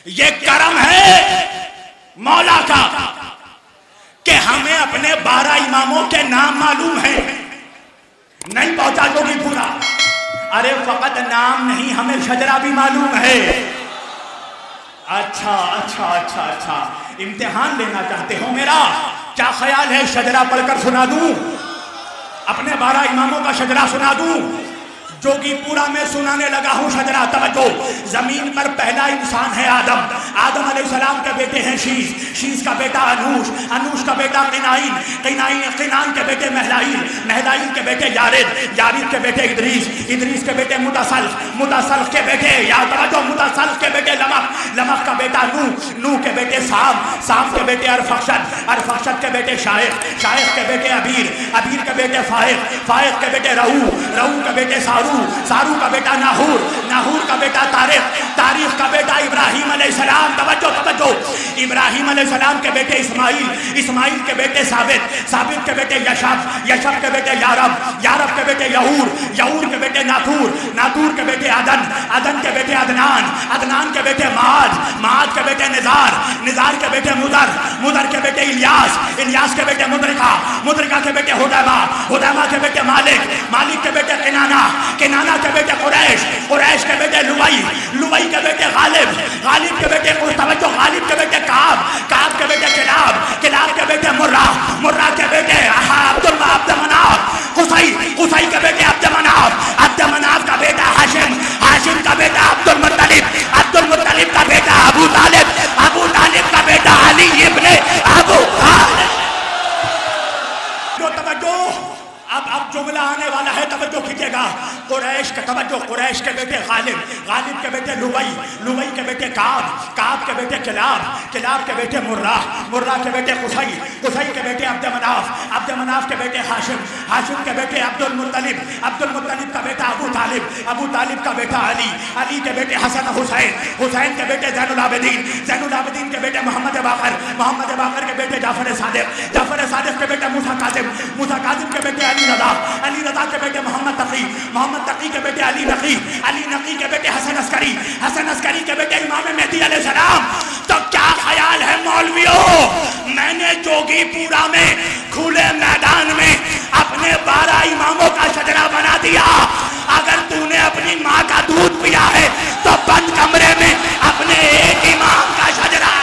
یہ کرم ہے مولا کا کہ ہمیں اپنے 12 اماموں کے نام معلوم ہیں. نہیں پہنچا جوگی پورا. ارے فقط نام نہیں ہمیں شجرہ بھی معلوم ہے. اچھا اچھا اچھا اچھا امتحان لینا چاہتے ہو میرا؟ کیا خیال ہے شجرہ پڑھ کر سنا دوں؟ اپنے 12 اماموں کا شجرہ سنا دوں؟ جوگی پورا میں سنانے لگا ہوں شجرہ. توجہ. زمین پر پہلا انسان ہے آدم. آدم علیہ السلام کے بیٹے ہیں شیش. شیش کا بیٹا انوش. انوش کا بیٹا قینائن. قینان کے بیٹے مہلائیل. مہلائیل کے بیٹے یارد. یارد کے بیٹے ادریس. ادریس کے بیٹے متسلخ. متسلخ کے بیٹے یا توجہ متسلخ کے بیٹے لمخ. لمخ کا بیٹا نوح. نوح کے بیٹے سام. سام کے بیٹے ارفخشد. ارفخشد کے بیٹے شائق. شائق کے بیٹے ابیر. ابیر کے بیٹے فائق. فائق کے بیٹے رعو. رعو کے بیٹے سارو. سارو کا بیٹا ناہور. ناہور کا بیٹا تاریخ. تاریخ کا بیٹا ابراہیم علیہ السلام. توجہ توجہ. ابراہیم علیہ السلام کے بیٹے اسماعیل. اسماعیل کے بیٹے ثابت. ثابت کے بیٹے یشب. یشب کے بیٹے یارب. یارب کے بیٹے یہور. یہور کے بیٹے ناتور. ناتور کے بیٹے عدن. عدن کے بیٹے عدنان. عدنان کے بیٹے معاد. معاد کے بیٹے نزار. نزار کے بیٹے مدر. مدر کے بیٹے الیاس. الیاس کے بیٹے مدرکہ. مدرکہ کے بیٹے ہدیمہ. ہدیمہ کے بیٹے مالک. مالک کے بیٹے کنانہ. کنانہ کے بیٹے قریش. قریش کے بیٹے لوئی. لوئی کے بیٹے غالب. غالب کے بیٹے توجہ غالب کے بیٹے کعب. کعب کے بیٹے کلاب. کلاب کے بیٹے مرہ. مرہ کے بیٹے عبد مناف. قصی. قصی کے بیٹے عبد مناف. عبد مناف کا بیٹا ہاشم. ہاشم کا بیٹا عبد المطلب. عبد المطلب کا بیٹا ابو طالب. ابو طالب کا بیٹا علی ابن ابو طالب. اب جملہ آنے والا ہے توجہ کیجئے گا. قریش کا توجہ. قریش کے بیٹے غالب. غالب کے بیٹے لوئی. لوئی کے بیٹے کعب. کعب کے بیٹے کلاب. کلاب کے بیٹے مرہ. مرہ کے بیٹے قصی. قصی کے بیٹے عبد مناف. عبد مناف کے بیٹے ہاشم. ہاشم کے بیٹے عبد المطلب. عبد المطلب کا بیٹا ابو طالب. ابو طالب کا بیٹا علی. علی کے بیٹے حسن حسین. حسین کے بیٹے زین العابدین. زین العابدین کے بیٹے محمد باقر. محمد باقر کے بیٹے جعفر صادق. جعفر صادق کے بیٹے موسیٰ کاظم. موسیٰ کاظم کے بیٹے علی رضا. علی رضا کے بیٹے محمد تقی. محمد تقی کے بیٹے علی نقی. علی نقی کے بیٹے حسن عسکری. حسن عسکری کے بیٹے امام مہدی علیہ السلام. تو کیا خیال ہے مولویوں؟ میں نے جوگی پورا میں کھلے میدان میں اپنے 12 اماموں کا شجرہ بنا دیا. اگر تو نے اپنی ماں کا دودھ پیا ہے تو بند کمرے میں اپنے ایک امام کا شجرہ